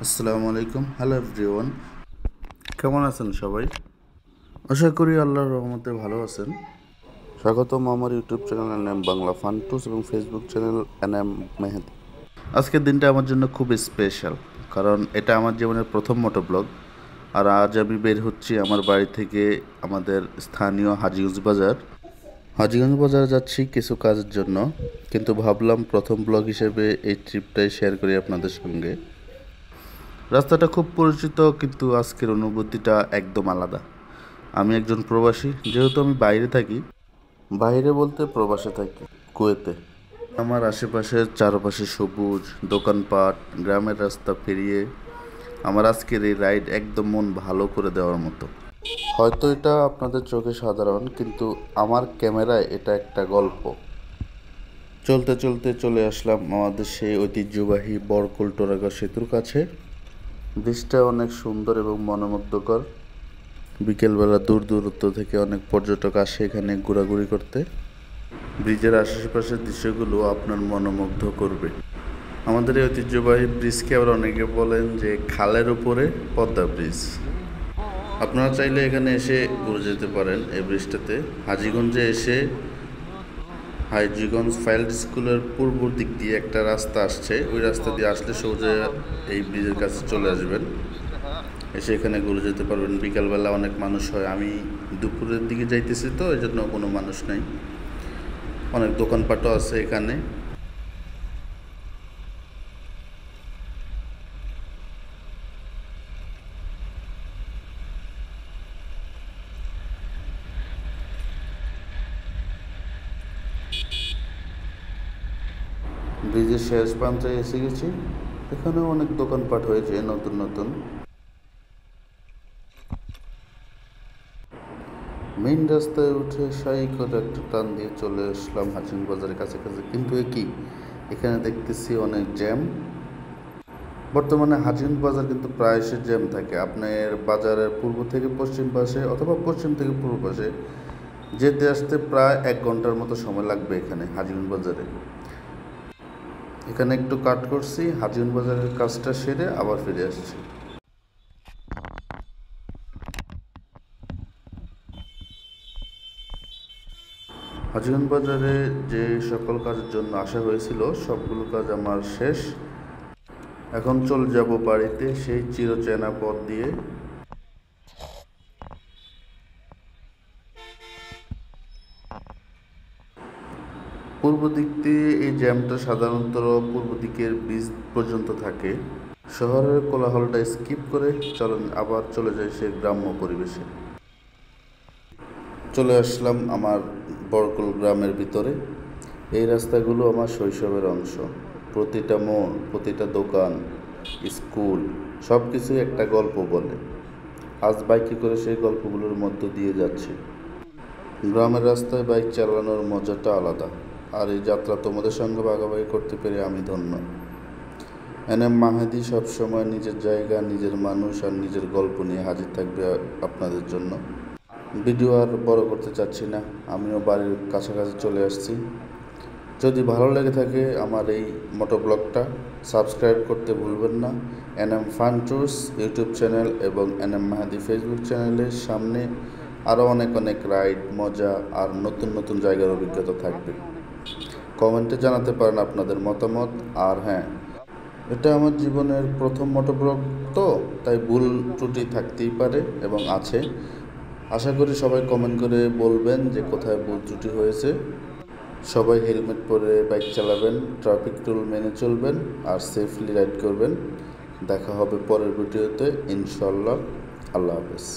আসসালামু আলাইকুম, hello everyone. কেমন আছেন সবাই? আশা করি আল্লাহর রহমতে ভালো আছেন। স্বাগতম আমার YouTube channel N M Bangla fun টুস এবং ফেসবুক চ্যানেল এনএম মেহেদি। আজকের দিনটা আমার জন্য খুব স্পেশাল, কারণ এটা আমার জীবনের প্রথম মোটো ব্লগ। আর আজ আমি বের হচ্ছি আমার বাড়ি থেকে আমাদের স্থানীয় হাজীগঞ্জ বাজার। হাজীগঞ্জ বাজার যাচ্ছি কিছু কাজের জন্য, কিন্তু ভাবলাম প্রথম ব্লগ হিসেবে এই ট্রিপটাই শেয়ার করি আপনাদের সঙ্গে। রাস্তাটা খুব পরিচিত, কিন্তু আজকের অনুভূতিটা একদম আলাদা। আমি একজন প্রবাসী, যেহেতু আমি বাইরে থাকি, বাইরে বলতে প্রবাসে থাকি, কুয়েতে। আমার আশেপাশের চারপাশে সবুজ, দোকানপাট, গ্রামের রাস্তা পেরিয়ে আমার আজকের এই রাইড একদম মন ভালো করে দেওয়ার মতো। হয়তো এটা আপনাদের চোখে সাধারণ, কিন্তু আমার ক্যামেরায় এটা একটা গল্প। চলতে চলতে চলে আসলাম আমাদের সেই ঐতিহ্যবাহী বরকল টোরাগা সেতুর কাছে। ব্রিজটা অনেক সুন্দর এবং মনোমুগ্ধকর। বিকেলবেলা দূর দূরত্ব থেকে অনেক পর্যটক আসে এখানে ঘোরাঘুরি করতে। ব্রিজের আশেপাশের দৃশ্যগুলো আপনার মনোমুগ্ধ করবে। আমাদের এই ঐতিহ্যবাহী ব্রিজকে আবার অনেকে বলেন যে খালের উপরে পদ্মা ব্রিজ। আপনারা চাইলে এখানে এসে ঘুরে যেতে পারেন এই ব্রিজটাতে। হাজীগঞ্জে এসে হাজীগঞ্জ ফাইল্ড স্কুলের পূর্ব দিক দিয়ে একটা রাস্তা আসছে, ওই রাস্তা দিয়ে আসলে সোজা এই ব্রিজের কাছে চলে আসবেন। এসে এখানে ঘুরে যেতে পারবেন। বিকালবেলা অনেক মানুষ হয়, আমি দুপুরের দিকে যাইতেছি তো এই জন্য কোনো মানুষ নেই। অনেক দোকানপাটও আছে এখানে। ব্রিজের শেষ প্রান্তে এসে গেছি। এখানেও অনেক দোকানপাট হয়েছে নতুন নতুন। মেইন রাস্তায় উঠে সাই করে একটা টান দিয়ে চলে আসলাম হাজীগঞ্জ বাজারের কাছাকাছি। কিন্তু কি এখানে দেখতেছি অনেক জ্যাম। বর্তমানে হাজীগঞ্জ বাজার কিন্তু প্রায়শই জ্যাম থাকে। আপনার বাজারের পূর্ব থেকে পশ্চিম পাশে অথবা পশ্চিম থেকে পূর্ব পাশে যেতে আসতে প্রায় 1 ঘন্টার মতো সময় লাগবে এখানে হাজীগঞ্জ বাজারে। এখানে একটু কাট করছি, হাজীগঞ্জ বাজারের কাজটা সেরে আবার ফিরে আসছি। হাজীগঞ্জ বাজারে যে সকল কাজের জন্য আসা হয়েছিল সবগুলো কাজ আমার শেষ। এখন চলে যাব বাড়িতে সেই চিরচেনা পথ দিয়ে। পূর্ব দিক দিয়ে এই জ্যামটা সাধারণত পূর্ব দিকের ব্রিজ পর্যন্ত থাকে। শহরের কোলাহলটা স্কিপ করে চলেন আবার চলে যায় সে গ্রাম্য পরিবেশে। চলে আসলাম আমার বরকল গ্রামের ভিতরে। এই রাস্তাগুলো আমার শৈশবের অংশ। প্রতিটা মোড়, প্রতিটা দোকান, স্কুল, সব কিছুই একটা গল্প বলে। আজ বাইকে করে সেই গল্পগুলোর মধ্য দিয়ে যাচ্ছি। গ্রামের রাস্তায় বাইক চালানোর মজাটা আলাদা, আর এই যাত্রা তোমাদের সঙ্গে ভাগাভাগি করতে পেরে আমি ধন্য। এনএম মাহেদি সবসময় নিজের জায়গা, নিজের মানুষ আর নিজের গল্প নিয়ে হাজির থাকবে আপনাদের জন্য। ভিডিও আর বড় করতে চাচ্ছি না, আমিও বাড়ির কাছাকাছি চলে আসছি। যদি ভালো লেগে থাকে আমার এই মোটো ব্লগটা, সাবস্ক্রাইব করতে ভুলবেন না। NM fun tours YouTube channel এবং এনএম মাহেদি ফেসবুক চ্যানেলের সামনে আরও অনেক অনেক রাইড, মজা আর নতুন নতুন জায়গার অভিজ্ঞতা থাকবে। কমেন্টে জানাতে পারেন আপনাদের মতামত। আর হ্যাঁ, এটা আমার জীবনের প্রথম মোটো ব্লগ, তো তাই ভুল ত্রুটি থাকতেই পারে এবং আছে। আশা করি সবাই কমেন্ট করে বলবেন যে কোথায় ভুল ত্রুটি হয়েছে। সবাই হেলমেট পরে বাইক চালাবেন, ট্রাফিক রুল মেনে চলবেন আর সেফলি রাইড করবেন। দেখা হবে পরের ভিডিওতে ইনশাল্লাহ। আল্লাহ হাফেজ।